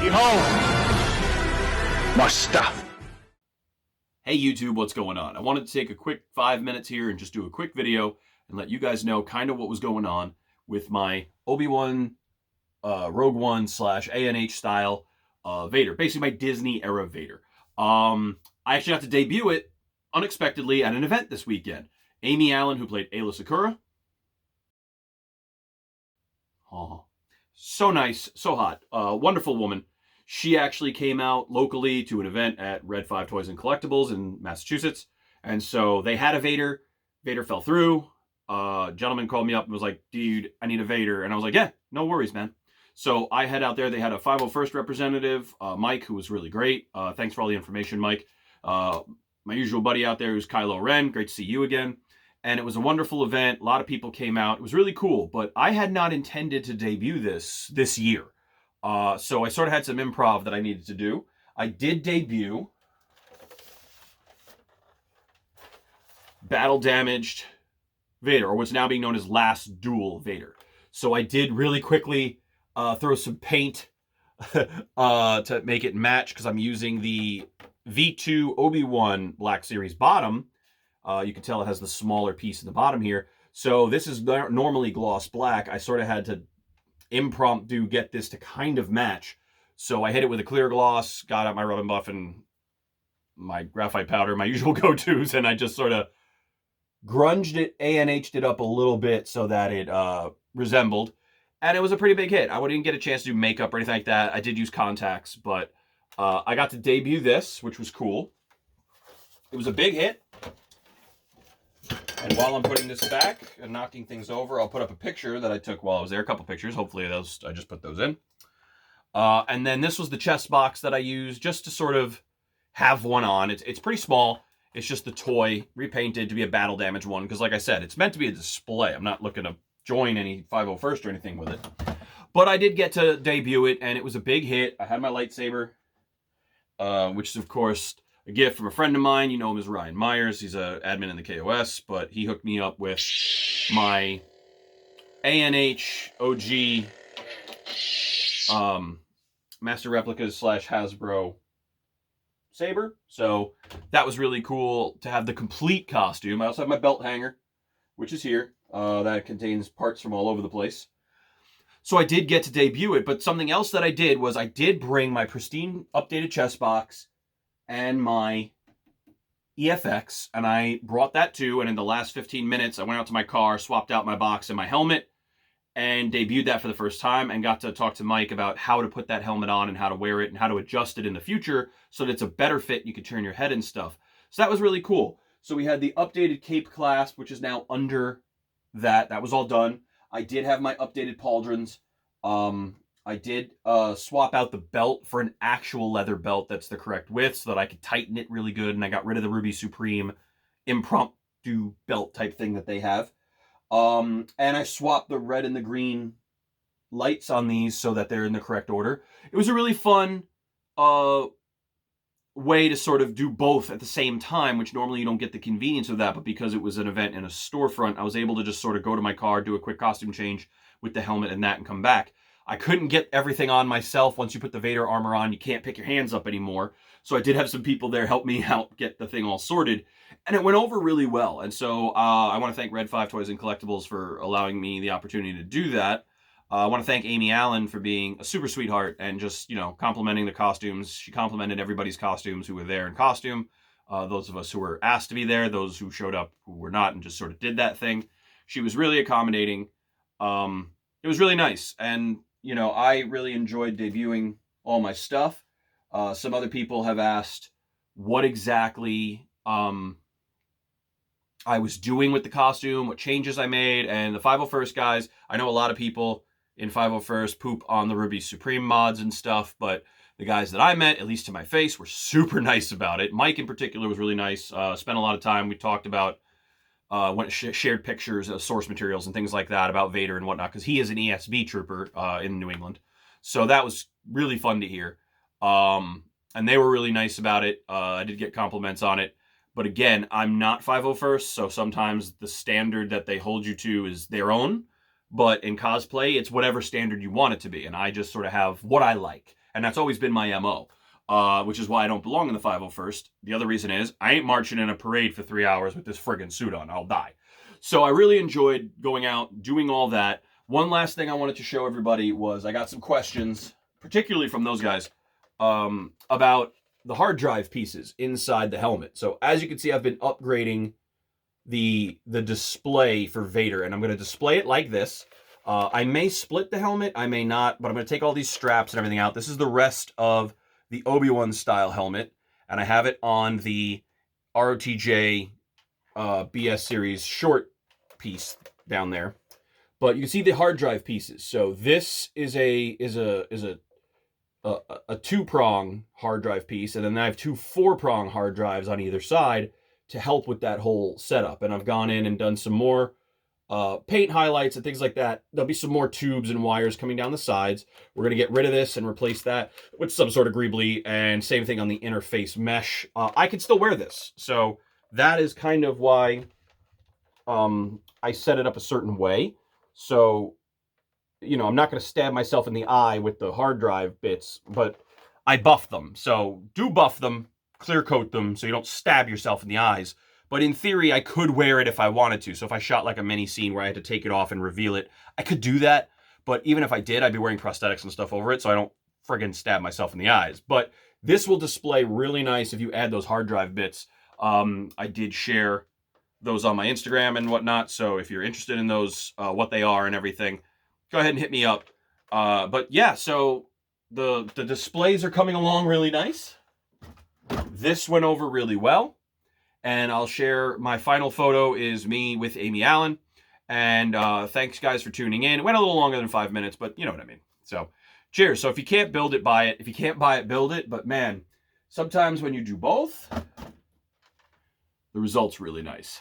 Behold my stuff. Hey YouTube, what's going on? I wanted to take a quick 5 minutes here and just do a quick video and let you guys know kind of what was going on with my Obi-Wan Rogue One / ANH style Vader. Basically my Disney era Vader. I actually got to debut it unexpectedly at an event this weekend. Amy Allen, who played Aayla Secura. Oh, so nice, so hot. Wonderful woman. She actually came out locally to an event at Red 5 Toys and Collectibles in Massachusetts. And so they had a Vader. Vader fell through. Gentleman called me up and was like, dude, I need a Vader. And I was like, yeah, no worries, man. So I head out there. They had a 501st representative, Mike, who was really great. Thanks for all the information, Mike. My usual buddy out there who's Kylo Ren. Great to see you again. And it was a wonderful event. A lot of people came out. It was really cool. But I had not intended to debut this year. So I sort of had some improv that I needed to do. I did debut battle damaged Vader, or what's now being known as Last Duel Vader. So I did really quickly throw some paint to make it match, because I'm using the V2 Obi-Wan Black Series bottom. You can tell it has the smaller piece in the bottom here. So this is normally gloss black. I sort of had to impromptu get this to kind of match. So I hit it with a clear gloss, got out my rub and buff and my graphite powder, my usual go-tos, and I just sort of grunged it, ANH'd it up a little bit so that it resembled. And it was a pretty big hit. I wouldn't get a chance to do makeup or anything like that. I did use contacts, but I got to debut this, which was cool. It was a big hit. And while I'm putting this back and knocking things over, I'll put up a picture that I took while I was there. A couple pictures. Hopefully those, I just put those in. And then this was the chest box that I used just to sort of have one on. It's pretty small. It's just the toy repainted to be a battle damage one. Because like I said, it's meant to be a display. I'm not looking to join any 501st or anything with it. But I did get to debut it, and it was a big hit. I had my lightsaber, which is, of course, a gift from a friend of mine. You know him as Ryan Myers. He's an admin in the KOS, but he hooked me up with my ANH OG Master Replicas / Hasbro saber. So that was really cool to have the complete costume. I also have my belt hanger, which is here. That contains parts from all over the place. So I did get to debut it, but something else that I did was I did bring my pristine updated chest box and my EFX, and I brought that too, and in the last 15 minutes, I went out to my car, swapped out my box and my helmet, and debuted that for the first time, and got to talk to Mike about how to put that helmet on and how to wear it and how to adjust it in the future so that it's a better fit, you can turn your head and stuff. So that was really cool. So we had the updated cape clasp, which is now under that. That was all done. I did have my updated pauldrons. I did swap out the belt for an actual leather belt that's the correct width so that I could tighten it really good, and I got rid of the Ruby Supreme impromptu belt type thing that they have. And I swapped the red and the green lights on these so that they're in the correct order. It was a really fun way to sort of do both at the same time, which normally you don't get the convenience of that, but because it was an event in a storefront, I was able to just sort of go to my car, do a quick costume change with the helmet and that, and come back. I couldn't get everything on myself. Once you put the Vader armor on, you can't pick your hands up anymore. So I did have some people there help me out get the thing all sorted. And it went over really well. And so I want to thank Red 5 Toys and Collectibles for allowing me the opportunity to do that. I want to thank Amy Allen for being a super sweetheart and just, you know, complimenting the costumes. She complimented everybody's costumes who were there in costume. Those of us who were asked to be there, those who showed up who were not and just sort of did that thing. She was really accommodating. It was really nice. And you know, I really enjoyed debuting all my stuff. Some other people have asked what exactly I was doing with the costume, what changes I made, and the 501st guys, I know a lot of people in 501st poop on the Ruby Supreme mods and stuff, but the guys that I met, at least to my face, were super nice about it. Mike in particular was really nice. Spent a lot of time. We talked about shared pictures of source materials and things like that about Vader and whatnot, because he is an ESB trooper in New England. So that was really fun to hear. And they were really nice about it. I did get compliments on it. But again, I'm not 501st, so sometimes the standard that they hold you to is their own. But in cosplay, it's whatever standard you want it to be. And I just sort of have what I like. And that's always been my MO, which is why I don't belong in the 501st. The other reason is I ain't marching in a parade for 3 hours with this friggin' suit on. I'll die. So I really enjoyed going out, doing all that. One last thing I wanted to show everybody was I got some questions, particularly from those guys, about the hard drive pieces inside the helmet. So as you can see, I've been upgrading the display for Vader, and I'm going to display it like this. I may split the helmet, I may not, but I'm going to take all these straps and everything out. This is the rest of the Obi-Wan style helmet, and I have it on the ROTJ BS series short piece down there. But you can see the hard drive pieces. So this is a two-prong hard drive piece, and then I have two 4-prong hard drives on either side to help with that whole setup. And I've gone in and done some more paint highlights and things like that. There'll be some more tubes and wires coming down the sides. We're going to get rid of this and replace that with some sort of greebly, and same thing on the interface mesh. I can still wear this. So that is kind of why I set it up a certain way. So, you know, I'm not going to stab myself in the eye with the hard drive bits, but I buff them. So do buff them, clear coat them so you don't stab yourself in the eyes. But in theory, I could wear it if I wanted to. So if I shot like a mini scene where I had to take it off and reveal it, I could do that. But even if I did, I'd be wearing prosthetics and stuff over it so I don't friggin' stab myself in the eyes. But this will display really nice if you add those hard drive bits. I did share those on my Instagram and whatnot. So if you're interested in those, what they are and everything, go ahead and hit me up. But yeah, so the displays are coming along really nice. This went over really well. And I'll share my final photo is me with Amy Allen. And thanks, guys, for tuning in. It went a little longer than 5 minutes, but you know what I mean. So cheers. So if you can't build it, buy it. If you can't buy it, build it. But man, sometimes when you do both, the result's really nice.